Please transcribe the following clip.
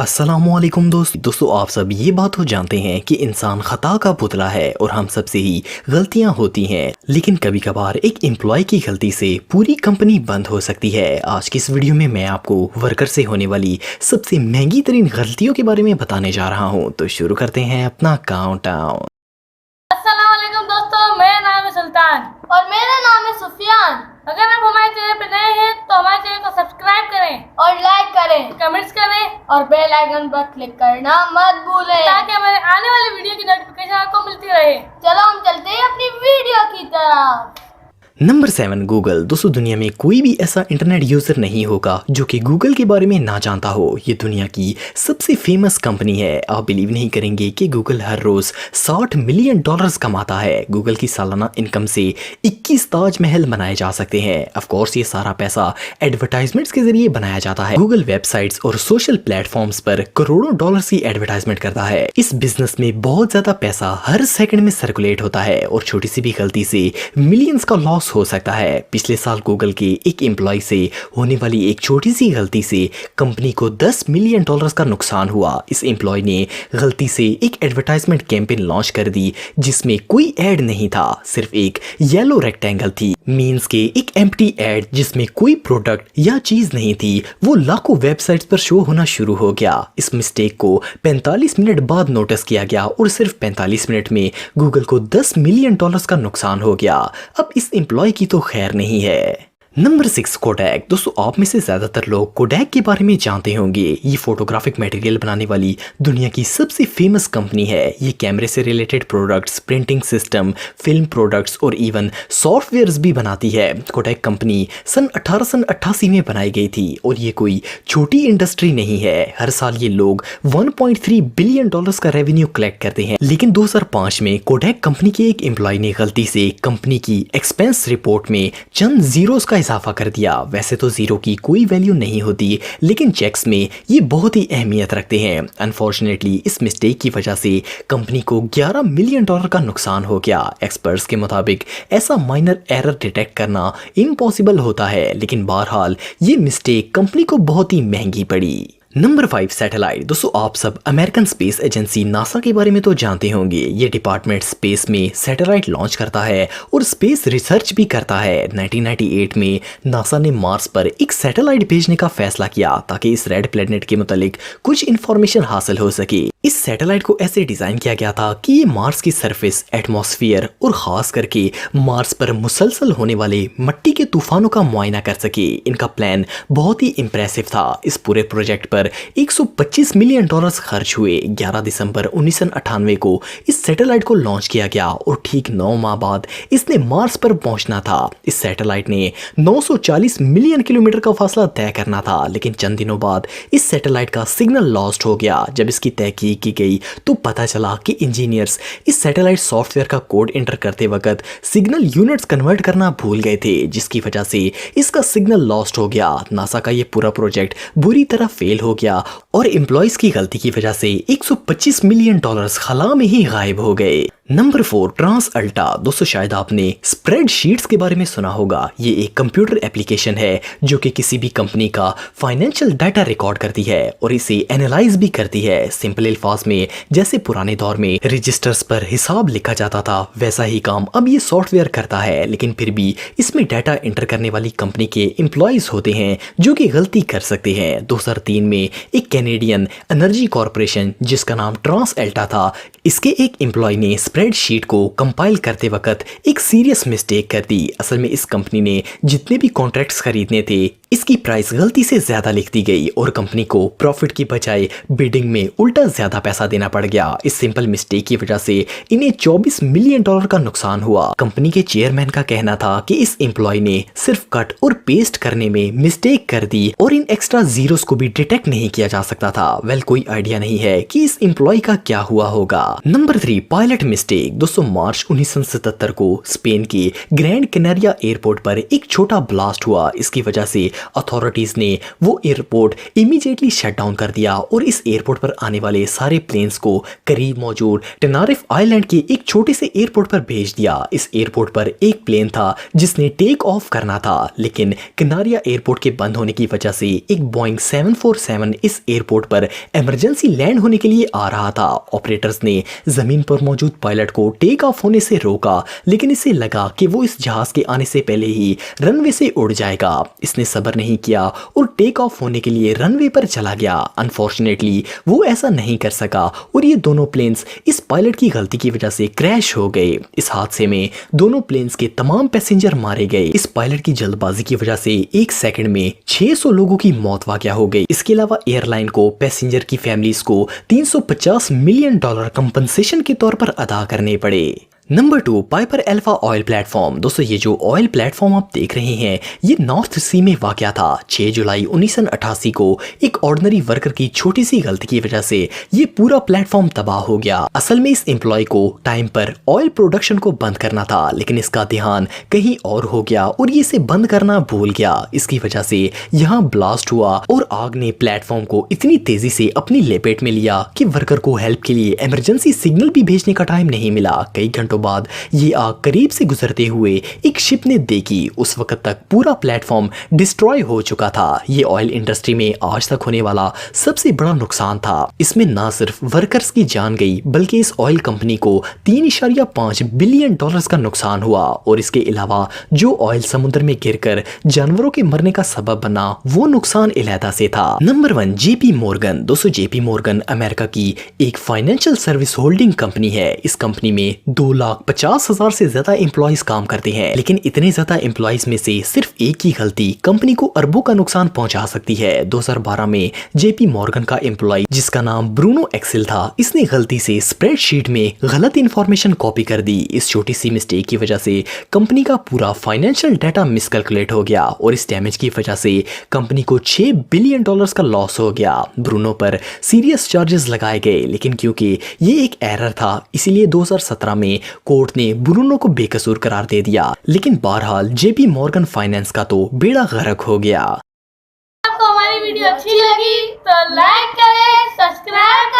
अस्सलामुअलैकुम दोस्तों आप सब ये बात तो जानते हैं कि इंसान खता का पुतला है और हम सबसे ही गलतियां होती हैं। लेकिन कभी कभार एक एम्प्लॉय की गलती से पूरी कंपनी बंद हो सकती है। आज की इस वीडियो में मैं आपको वर्कर से होने वाली सबसे महंगी तरीन गलतियों के बारे में बताने जा रहा हूँ। तो शुरू करते हैं अपना काउंटडाउन। अस्सलामुअलैकुम दोस्तों, मेरा नाम है सुल्तान और मेरा नाम है सुफियान। अगर आप हमारे चैनल पर नए हैं तो हमारे चैनल को सब्सक्राइब करें और लाइक करें, कमेंट्स करें और बेल आइकन पर क्लिक करना मत भूलें ताकि हमारे आने वाली वीडियो की नोटिफिकेशन आपको मिलती रहे। चलो हम चलते हैं अपनी वीडियो की तरफ। Number 7 Google. दोस्तों दुनिया में कोई भी ऐसा इंटरनेट यूजर नहीं होगा जो कि गूगल के बारे में ना जानता हो। ये दुनिया की सबसे फेमस कंपनी है। आप बिलीव नहीं करेंगे कि गूगल हर रोज $60 मिलियन कमाता है। गूगल की सालाना इनकम से 21 ताजमहल बनाए जा सकते हैं। ऑफ कोर्स ये सारा पैसा एडवर्टाइजमेंट्स के जरिए बनाया जाता है। गूगल वेबसाइट्स और सोशल प्लेटफॉर्म्स पर करोड़ों डॉलर्स की एडवर्टाइजमेंट करता है। इस बिजनेस में बहुत ज्यादा पैसा हर सेकंड में सर्कुलेट होता है और छोटी सी भी गलती से मिलियंस का लॉस हो सकता है। पिछले साल गूगल के एक एम्प्लॉय से होने वाली एक छोटी सी गलती से कंपनी को $10 मिलियन का नुकसान हुआ। इस एम्प्लॉय ने गलती से एक एडवर्टाइजमेंट कैंपेन लॉन्च कर दी जिसमें कोई एड नहीं था, सिर्फ एक येलो रेक्टेंगल थी। मींस के एक एम्प्टी एड जिसमें कोई प्रोडक्ट या चीज नहीं थी वो लाखों वेबसाइट्स पर शो होना शुरू हो गया। इस मिस्टेक को 45 मिनट बाद नोटिस किया गया और सिर्फ 45 मिनट में गूगल को $10 मिलियन का नुकसान हो गया। अब इस एम्प्लॉय की तो खैर नहीं है। Number 6 Kodak. दोस्तों आप में से ज्यादातर लोग कोडैक के बारे में जानते होंगे। ये फोटोग्राफिक मटेरियल बनाने वाली दुनिया की सबसे फेमस कंपनी है। ये कैमरे से related products, printing system, film products और इवन सॉफ्टवेयर्स भी बनाती है। कोडैक कंपनी सन 1888 में बनाई गई थी और ये कोई छोटी इंडस्ट्री नहीं है। हर साल ये लोग $1.3 बिलियन का रेवेन्यू कलेक्ट करते हैं। लेकिन 2005 में कोडैक कंपनी के एक एम्प्लॉय ने गलती से कंपनी की एक्सपेंस रिपोर्ट में चंद जीरोस का इजाफा कर दिया। वैसे तो जीरो की कोई वैल्यू नहीं होती लेकिन चेक्स में ये बहुत ही अहमियत रखते हैं। अनफॉर्चुनेटली इस मिस्टेक की वजह से कंपनी को $11 मिलियन का नुकसान हो गया। एक्सपर्ट्स के मुताबिक ऐसा माइनर एरर डिटेक्ट करना इम्पॉसिबल होता है, लेकिन बहरहाल ये मिस्टेक कंपनी को बहुत ही महंगी पड़ी। Number 5 satellite. दोस्तों आप सब अमेरिकन स्पेस एजेंसी नासा के बारे में तो जानते होंगे। ये डिपार्टमेंट स्पेस में सैटेलाइट लॉन्च करता है और स्पेस रिसर्च भी करता है। 1998 में नासा ने मार्स पर एक सैटेलाइट भेजने का फैसला किया ताकि इस रेड प्लेनेट के मुतालिक कुछ इंफॉर्मेशन हासिल हो सके। इस सैटेलाइट को ऐसे डिजाइन किया गया था कि ये मार्स की सरफेस, एटमॉस्फेयर और खास करके मार्स पर मुसलसल होने वाले मिट्टी के तूफानों का मुआयना कर सके। इनका प्लान बहुत ही इंप्रेसिव था। इस पूरे प्रोजेक्ट पर $125 मिलियन खर्च हुए। 11 दिसंबर 1998 को इस सैटेलाइट को लॉन्च किया गया और ठीक 9 माह बाद इसने मार्स पर पहुंचना था। इस सैटेलाइट ने 940 मिलियन किलोमीटर का फासला तय करना था, लेकिन चंद दिनों बाद इस सैटेलाइट का सिग्नल लॉस्ट हो गया। जब इसकी तहकीक की गई तो पता चला कि इंजीनियर्स इस सैटेलाइट सॉफ्टवेयर का कोड एंटर करते वक्त सिग्नल यूनिट्स कन्वर्ट करना भूल गए थे, जिसकी वजह से इसका सिग्नल लॉस्ट हो गया। नासा का ये पूरा प्रोजेक्ट बुरी तरह फेल हो गया और एम्प्लॉयज की गलती की वजह से $125 मिलियन खला में ही गायब हो गए। Number 4 TransAlta. दोस्तों शायद आपने स्प्रेडशीट्स के बारे में सुना होगा। ये एक कंप्यूटर एप्लीकेशन है जो कि किसी भी कंपनी का फाइनेंशियल डाटा रिकॉर्ड करती है और इसे एनालाइज भी करती है। सिंपल अल्फाज में जैसे पुराने दौर में रजिस्टर्स पर हिसाब लिखा जाता था वैसा ही काम अब ये सॉफ्टवेयर करता है। लेकिन फिर भी इसमें डाटा एंटर करने वाली कंपनी के एम्प्लॉयज होते हैं जो कि गलती कर सकते हैं। 2003 में एक कैनेडियन एनर्जी कॉर्पोरेशन जिसका नाम ट्रांस अल्टा था, इसके एक एम्प्लॉय ने स्प्रेडशीट को कंपाइल करते वक्त एक सीरियस मिस्टेक कर दी। असल में इस कंपनी ने जितने भी कॉन्ट्रैक्ट्स खरीदने थे इसकी प्राइस गलती से ज्यादा लिख दी गई और कंपनी को प्रॉफिट की बजाय बिडिंग में उल्टा ज्यादा पैसा देना पड़ गया। इस सिंपल मिस्टेक की वजह से इन्हें $24 मिलियन का नुकसान हुआ। कंपनी के चेयरमैन का कहना था कि इस एम्प्लॉय ने सिर्फ कट और पेस्ट करने में मिस्टेक कर दी और इन एक्स्ट्रा जीरोस को भी डिटेक्ट नहीं किया जा सकता था। वेल कोई आइडिया नहीं है कि इस एम्प्लॉय का क्या हुआ होगा। Number 3 pilot mistake. दोस्तों मार्च 1977 को स्पेन के ग्रैंड कैनारिया एयरपोर्ट पर एक छोटा ब्लास्ट हुआ। इसकी वजह से अथॉरिटीज ने वो एयरपोर्ट इमीडिएटली शट डाउन कर दिया और इस एयरपोर्ट पर आने वाले सारे प्लेन्स को करीब मौजूद टेनारिफ आइलैंड के एक छोटे से एयरपोर्ट पर भेज दिया। इस एयरपोर्ट पर एक प्लेन था जिसने टेक ऑफ करना था, लेकिन कनारिया एयरपोर्ट के बंद होने की वजह से एक बोइंग 747 इस एयरपोर्ट पर इमरजेंसी लैंड होने के लिए आ रहा था। ऑपरेटर्स ने जमीन पर मौजूद पायलट को टेक ऑफ होने से रोका, लेकिन इसे लगा कि वो इस जहाज के आने से पहले ही रनवे से उड़ जाएगा। इसने सब्र नहीं किया और टेक ऑफ होने के लिए रनवे पर चला गया। अनफॉर्चुनेटली वो ऐसा नहीं कर सका और ये दोनों प्लेन्स इस पायलट की गलती की वजह से क्रैश हो गए। इस हादसे में दोनों प्लेन्स के तमाम पैसेंजर मारे गए। इस पायलट की जल्दबाजी की वजह से एक सेकंड में 600 लोगों की मौत वाक़या हो गई। इसके अलावा एयरलाइन को पैसेंजर की फैमिलीज को $350 मिलियन कंपनसेशन के तौर पर अदा करने पड़े। Number 2, Piper alpha oil platform. दोस्तों ये जो ऑयल प्लेटफॉर्म आप देख रहे हैं ये नॉर्थ सी में वाक़या था। 6 जुलाई 1988 को एक ऑर्डिनरी वर्कर की छोटी सी गलती की वजह से ये पूरा प्लेटफॉर्म तबाह हो गया। असल में इस एम्प्लॉय को टाइम पर ऑयल प्रोडक्शन को बंद करना था, लेकिन इसका ध्यान कहीं और हो गया और ये इसे बंद करना भूल गया। इसकी वजह से यहाँ ब्लास्ट हुआ और आग ने प्लेटफॉर्म को इतनी तेजी से अपनी लपेट में लिया कि वर्कर को हेल्प के लिए इमरजेंसी सिग्नल भी भेजने का टाइम नहीं मिला। कई घंटों बाद ये आग करीब से गुजरते हुए एक शिप ने देखी। उस वक्त तक पूरा प्लेटफॉर्म डिस्ट्रॉय हो चुका था। ये ऑयल इंडस्ट्री में आज तक होने वाला सबसे बड़ा नुकसान था। इसमें ना सिर्फ वर्कर्स की जान गई बल्कि इस ऑयल कंपनी को $3.5 बिलियन का नुकसान हुआ और इसके अलावा जो ऑयल समुद्र में गिरकर जानवरों के मरने का सबब बना वो नुकसान इलादा से था। Number 1, JP Morgan. दोस्तों जेपी मॉर्गन अमेरिका की एक फाइनेंशियल सर्विस होल्डिंग कंपनी है। इस कंपनी में 2,50,000 से ज्यादा एम्प्लॉइज काम करते हैं, लेकिन इतने ज्यादा एम्प्लॉइज में से सिर्फ एक ही गलती कंपनी को अरबों का नुकसान पहुंचा सकती है। 2012 में जेपी मॉर्गन का एम्प्लॉय जिसका नाम ब्रूनो एक्सेल था, इसने गलती से स्प्रेडशीट में गलत इंफॉर्मेशन कॉपी कर दी। इस छोटी सी मिस्टेक की वजह से कंपनी का पूरा फाइनेंशियल डाटा मिसकैलकुलेट हो गया और इस डैमेज की वजह से कंपनी को $6 बिलियन का लॉस हो गया। ब्रूनो पर सीरियस चार्जेस लगाए गए, लेकिन क्योंकि ये एक एरर था इसीलिए 2017 में कोर्ट ने ब्रूनो को बेकसूर करार दे दिया। लेकिन बहरहाल जेपी मॉर्गन फाइनेंस का तो बेड़ा गर्क हो गया। आपको हमारी वीडियो अच्छी लगी तो लाइक करें, सब्सक्राइब